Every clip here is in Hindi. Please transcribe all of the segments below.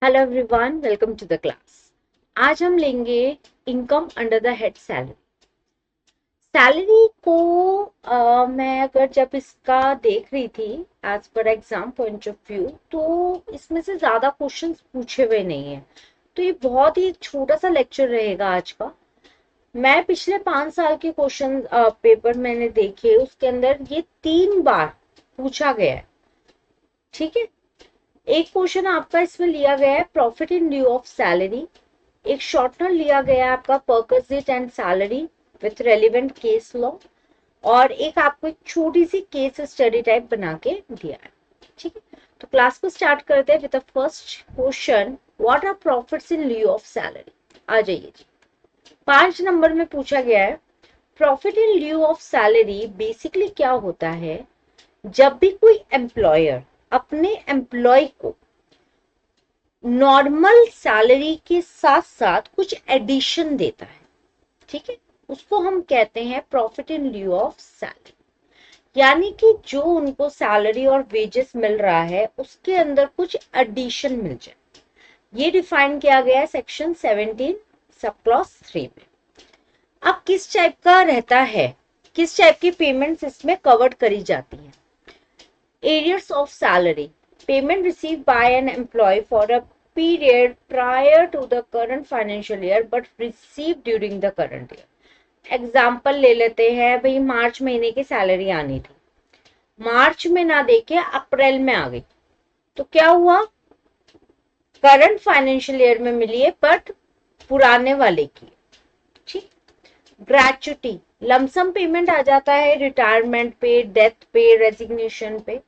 Hello everyone, welcome to the class. आज हम लेंगे income under the head salary. Salary को मैं अगर जब इसका देख रही थी as per exam point of view, तो इसमें से ज्यादा क्वेश्चंस पूछे हुए नहीं है। तो ये बहुत ही छोटा सा लेक्चर रहेगा आज का। मैं पिछले 5 साल के क्वेश्चन पेपर मैंने देखे, उसके अंदर ये 3 बार पूछा गया है। ठीक है। एक क्वेश्चन आपका इसमें लिया गया है profit in lieu of salary. एक शॉर्टनर लिया गया है आपका perquisite and salary with relevant case law. और एक आपको एक छोटी सी केस स्टडी टाइप बना के दिया है। ठीक है। तो क्लास को स्टार्ट करते हैं with the first question, what are profits in lieu of salary. आ जाइए जी। 5 नंबर में पूछा गया है profit in lieu of salary basically क्या होता है। जब भी कोई एम्प्लॉयर अपने एम्प्लॉय को नॉर्मल सैलरी के साथ साथ कुछ एडिशन देता है, ठीक है, उसको हम कहते हैं profit in lieu of salary. यानी कि जो उनको सैलरी और वेजेस मिल रहा है उसके अंदर कुछ एडिशन मिल जाए। ये डिफाइन किया गया है सेक्शन 17 सब क्लॉज 3 में। अब किस टाइप का रहता है, किस टाइप की पेमेंट्स इसमें कवर्ड करी जाती है। Arrears of salary, payment received by an employee for a period prior to the current financial year but received during the current year। Example ले लेते हैं भाई, मार्च महीने की सैलरी आनी थी, मार्च में ना देके अप्रैल में आ गई, तो क्या हुआ, करंट फाइनेंशियल ईयर में मिली है बट पुराने वाले की। ठीक। ग्रेचुटी, लमसम पेमेंट आ जाता है रिटायरमेंट पे, डेथ पे, रेजिग्नेशन पे।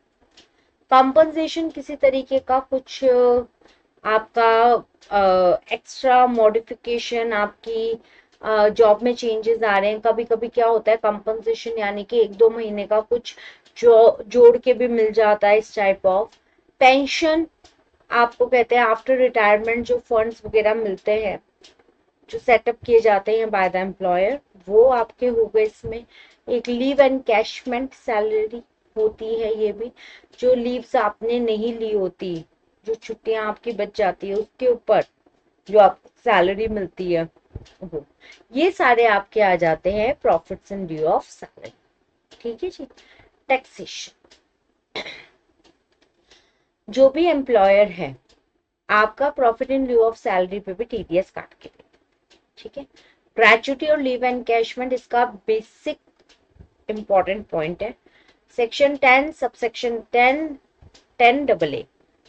कंपनसेशन, किसी तरीके का कुछ आपका एक्स्ट्रा मॉडिफिकेशन, आपकी जॉब में चेंजेस आ रहे हैं। कभी कभी क्या होता है कंपनसेशन, यानी कि 1-2 महीने का कुछ जो जोड़ के भी मिल जाता है इस टाइप ऑफ। पेंशन, आपको कहते हैं आफ्टर रिटायरमेंट जो फंड्स वगैरह मिलते हैं जो सेटअप किए जाते हैं बाय द एम्प्लॉयर, वो आपके हो गए इसमें। एक लीव एनकैशमेंट सैलरी होती है, ये भी जो लीव्स आपने नहीं ली होती, जो छुट्टियां आपकी बच जाती है उसके ऊपर जो आपको सैलरी मिलती है, वो ये सारे आपके आ जाते हैं profits in due of salary. ठीक है जी। टैक्सेशन, जो भी एम्प्लॉयर है आपका profit in due of salary पे भी टीडीएस काट के देते। ठीक है। ग्रेचुटी और लीव एनकैशमेंट इसका बेसिक इंपॉर्टेंट पॉइंट है। Section 10 subsection 10 AA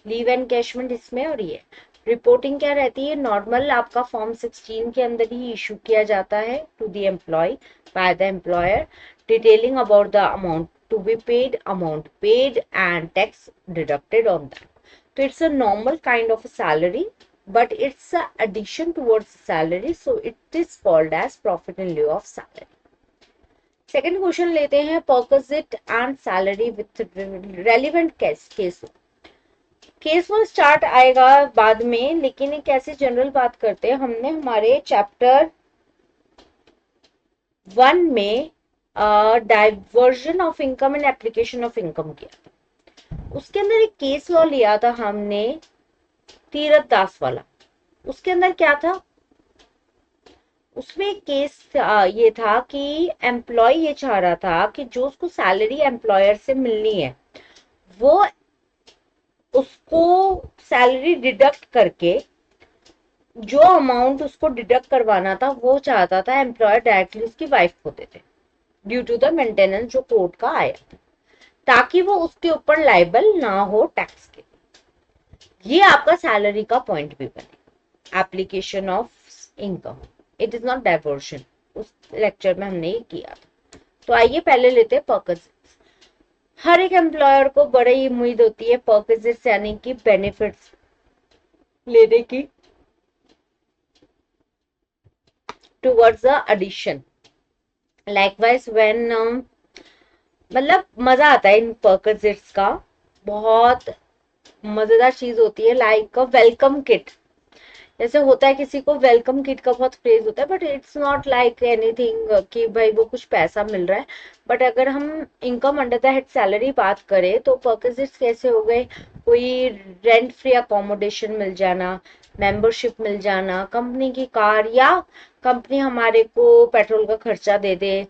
leave encashment इसमें। और ये रिपोर्टिंग क्या रहती है, नॉर्मल आपका फॉर्म 16 के अंदर ही इशू किया जाता है to the employ by the employer, detailing about the amount to be paid, amount paid and tax deducted on that. तो it's a normal kind of a salary, but it's a addition towards salary, so it is called as profit in lieu of salary। Second question लेते हैं, perquisite and salary with relevant case one start आएगा बाद में, लेकिन एक ऐसी जनरल बात करते हैं। हमने हमारे चैप्टर 1 में diversion of income and application of income किया, उसके अंदर एक केस लॉ लिया था हमने तीरथ दास वाला। उसके अंदर क्या था, उसमें एक केस ये था कि एम्प्लॉय ये चाह रहा था कि जो उसको सैलरी एम्प्लॉयर से मिलनी है वो उसको सैलरी डिडक्ट करके जो अमाउंट उसको डिडक्ट करवाना था वो चाहता था एम्प्लॉयर डायरेक्टली उसकी वाइफ को दे दे, ड्यू टू द मेंटेनेंस जो कोर्ट का आया था, ताकि वो उसके ऊपर लाइबल ना हो टैक्स के। ये आपका सैलरी का पॉइंट भी बने, application of income. It is not diversion, उस लेक्चर में हमने ये किया था। तो आइए पहले लेते हैं परक्विजिट्स। हर एक एम्प्लॉयर को बड़ी ही उम्मीद होती है परक्विजिट्स यानी कि बेनिफिट्स लेने की towards the addition. Likewise when मतलब मजा आता है इन परक्विजिट्स का, बहुत मजेदार चीज होती है। लाइक अ वेलकम किट, जैसे होता है किसी को वेलकम किट का बहुत क्रेज होता है, but it's not like anything कि भाई वो कुछ पैसा मिल रहा है। बट अगर हम income under the head salary बात करें तो परक्विजिट्स कैसे हो गए, कोई रेंट फ्री अकोमोडेशन मिल जाना, मेंबरशिप मिल जाना, कंपनी की कार, या कंपनी हमारे को पेट्रोल का खर्चा दे दे,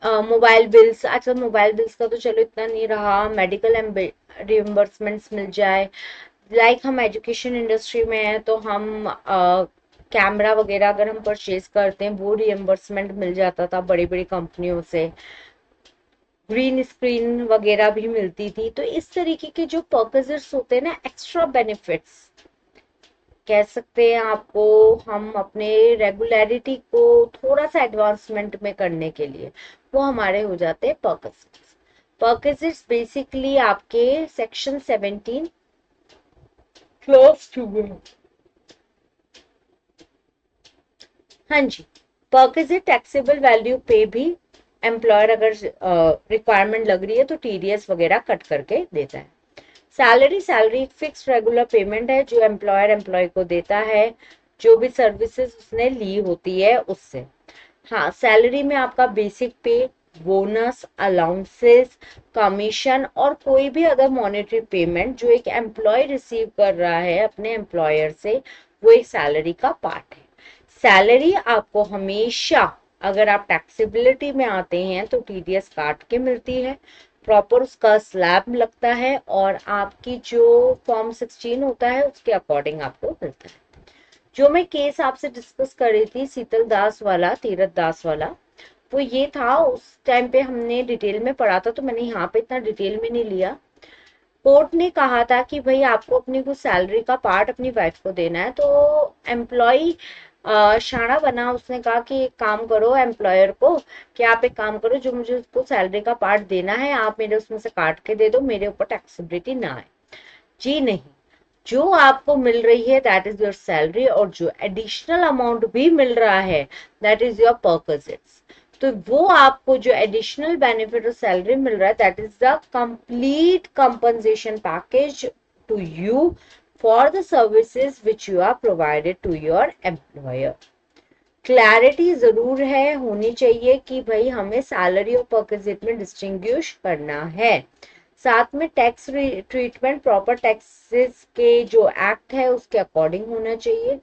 मोबाइल बिल्स, आजकल मोबाइल बिल्स का तो चलो इतना नहीं रहा, मेडिकल रिइम्बर्समेंट्स मिल जाए, लाइक हम एजुकेशन इंडस्ट्री में हैं तो हम कैमरा वगैरह अगर हम परचेज करते हैं वो रिइम्बर्समेंट मिल जाता था बड़ी बड़ी कंपनियों से, ग्रीन स्क्रीन वगैरह भी मिलती थी। तो इस तरीके के जो पर्क्सेस होते हैं ना, एक्स्ट्रा बेनिफिट्स कह सकते हैं आपको, हम अपने रेगुलरिटी को थोड़ा सा एडवांसमेंट में करने के लिए वो हमारे हो जाते हैं पर्क्सेस। पर्क्सेस बेसिकली आपके सेक्शन 17 क्लोज टू गो। हाँ जी, पर्क्सेस टैक्सेबल वैल्यू पे भी एम्प्लॉयर अगर रिक्वायरमेंट लग रही है तो टीडीएस वगैरह कट करके देता है। सैलरी फिक्स रेगुलर पेमेंट है जो एम्प्लॉयर एम्प्लॉय को देता है जो भी सर्विसेज उसने ली होती है उससे। हाँ, सैलरी में आपका बेसिक पे, बोनस, अलाउंसेस, कमीशन और कोई भी अदर मॉनेटरी पेमेंट जो एक एम्प्लॉय रिसीव कर रहा है अपने एम्प्लॉयर से, वो एक सैलरी का पार्ट है। सैलरी आपको हमेशा, अगर आप टैक्सेबिलिटी में आते हैं तो टीडीएस काट के मिलती है, प्रॉपर उसका स्लैब लगता है और आपकी जो फॉर्म 16 होता है उसके अकॉर्डिंग आपको मिलता है। जो मैं केस आपसे डिस्कस कर रही थी शीतल दास वाला, तीरथ दास वाला, वो ये था, उस टाइम पे हमने डिटेल में पढ़ा था तो मैंने यहाँ पे इतना डिटेल में नहीं लिया। कोर्ट ने कहा था कि भाई आपको अपनी कुछ सैलरी का पार्ट अपनी वाइफ को देना है, तो एम्प्लॉय शाना बना, उसने कहा कि एक काम करो एम्प्लॉयर को, कि आप एक काम करो, जो मुझे उसको सैलरी का पार्ट देना है आप मेरे उसमें से काट के दे दो, मेरे ऊपर टैक्सेबिलिटी ना आए। जी नहीं, जो आपको मिल रही है दैट इज योर सैलरी, और जो एडिशनल अमाउंट भी मिल रहा है दैट इज योर पर्क्सेस। तो वो आपको जो एडिशनल बेनिफिट और सैलरी मिल रहा है that is the complete compensation package to you for the services which you are provided to your employer. Clarity जरूर है, होनी चाहिए कि भाई हमें सैलरी और पर्क्सेस में डिस्टिंग्विश करना है। साथ में टैक्स ट्रीटमेंट प्रॉपर टैक्सेस के जो एक्ट है उसके अकॉर्डिंग होना चाहिए।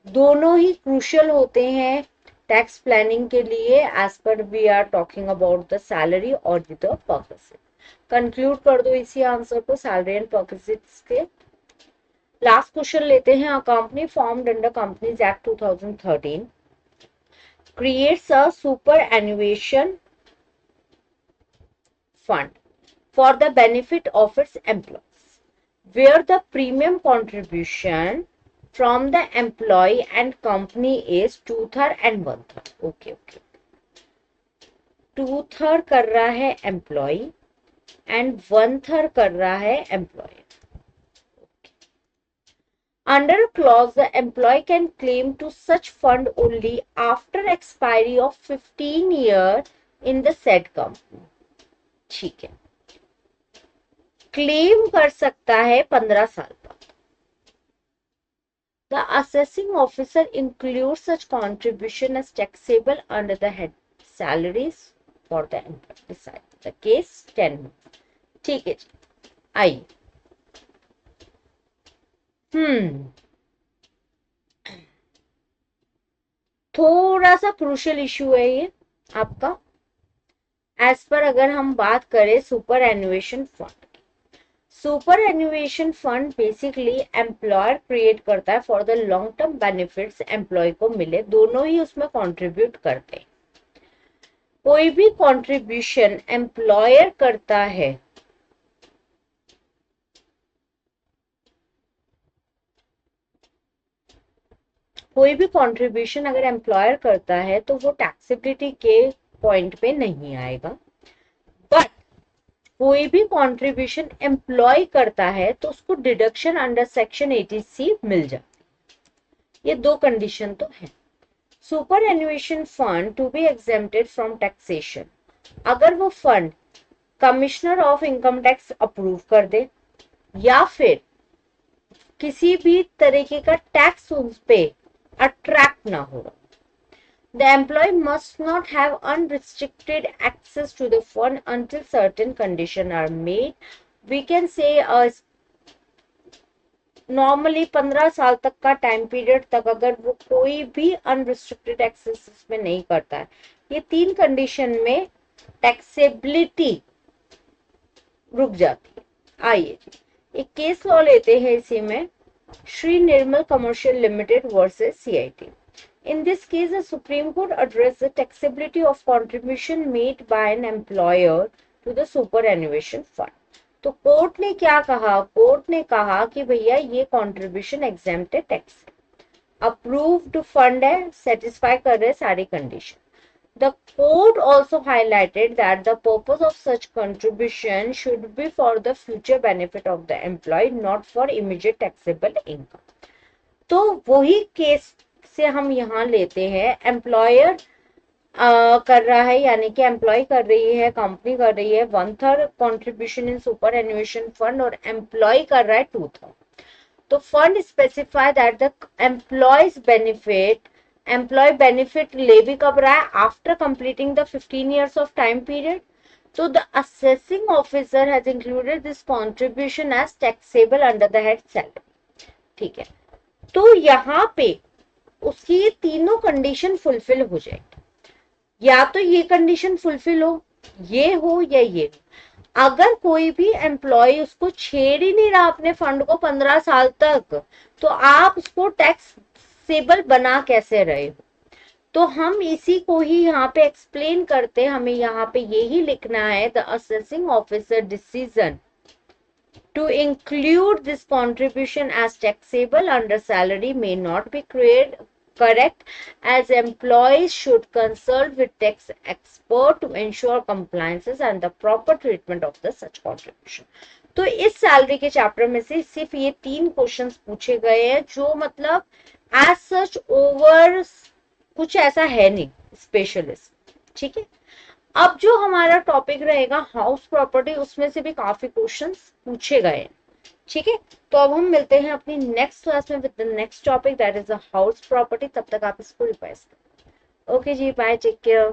दोनों ही क्रूशियल होते हैं टैक्स प्लानिंग के लिए, as per we are talking about the salary और द पर्पसेस। कंक्लूड कर दो इसी आंसर को सैलरी एंड पर्पसेस के। लास्ट क्वेश्चन लेते हैं। A company formed under companies act 2013 creates a superannuation fund for the benefit of its employees, where the premium contribution from the employee and company is 2/3 and 1/3. Okay, okay. 2/3 कर रहा है एम्प्लॉय एंड 1/3 कर रहा है employer. Under a clause, the employee can claim to such fund only after expiry of 15 years in the said company. ठीक है, क्लेम कर सकता है 15 साल बाद। The assessing officer includes such contribution as taxable under the head salaries for the employee. Decide the case 10। ठीक है जी, आइए। थोड़ा सा क्रूशियल इशू है ये आपका, एज पर अगर हम बात करें superannuation fund. Superannuation fund basically employer create करता है for the long term benefits employ को मिले, दोनों ही उसमें कंट्रीब्यूट करते हैं। कोई भी कंट्रीब्यूशन एम्प्लॉयर करता है कोई भी कंट्रीब्यूशन अगर एम्प्लॉयर करता है तो वो टैक्सेबिलिटी के पॉइंट पे नहीं आएगा, बट कोई भी कंट्रीब्यूशन एम्प्लॉय करता है तो उसको डिडक्शन अंडर सेक्शन 80C मिल जाती है। ये दो कंडीशन तो है। Superannuation fund to be exempted from taxation, अगर वो fund commissioner of income tax approve कर दे या फिर किसी भी तरीके का टैक्स उस पे अट्रैक्ट ना हो, the employee must not have unrestricted access to the fund until certain conditions are made. We can say a normally 15 साल तक का टाइम पीरियड तक अगर वो कोई भी अनरिस्ट्रिक्टेड एक्सेस में नहीं करता है, ये 3 कंडीशन में टैक्सेबिलिटी रुक जाती है। आइए एक केस लॉ लेते हैं इसी में, Shri Nirmal commercial limited versus CIT. In this case, the Supreme Court addressed the taxability of contribution made by an employer to the superannuation fund. तो कोर्ट ने क्या कहा? कोर्ट ने कहा कि भैया ये कंट्रीब्यूशन एग्जेम्प्ट है टैक्स, अप्रूव्ड फंड है, सेटिस्फाई कर रहे सारी condition. The court also highlighted that the purpose of such contribution should be for the future benefit of the employee, not for immediate taxable income. तो वही केस से हम यहाँ लेते हैं, एम्प्लॉयर कर रहा है, यानी कि एम्प्लॉय कर रही है, कंपनी कर रही है 1/3 contribution in superannuation fund और एम्प्लॉय कर रहा है 2/3। तो fund specify that the employ benefit ले भी कब रहा है? After completing the 15 years of time period. तो the assessing officer has included this contribution as taxable under the head salary. ठीक है, तो यहाँ पे उसकी ये तीनों कंडीशन फुलफिल हो जाएगी, या तो ये कंडीशन फुलफिल हो, ये हो या ये हो। अगर कोई भी एम्प्लॉय उसको छेड़ ही नहीं रहा अपने फंड को 15 साल तक, तो आप उसको टैक्सेबल बना कैसे रहे हो? तो हम इसी को ही यहाँ पे एक्सप्लेन करते, हमें यहाँ पे यही लिखना है, the assessing officer decision to include this contribution as taxable under salary may not be correct, as employees should consult with tax expert to ensure compliances and the proper treatment of the such contribution. तो इस सैलरी के चैप्टर में से सिर्फ ये 3 क्वेश्चंस पूछे गए हैं, जो मतलब एज सच ओवर कुछ ऐसा है नहीं स्पेशलिस्ट। ठीक है, अब जो हमारा टॉपिक रहेगा हाउस प्रॉपर्टी, उसमें से भी काफी क्वेश्चंस पूछे गए हैं। ठीक है, तो अब हम मिलते हैं अपनी नेक्स्ट क्लास में with the next topic that is the house property. तब तक आप इसको रिवाइज करें। ओके जी, बाय, टेक केयर।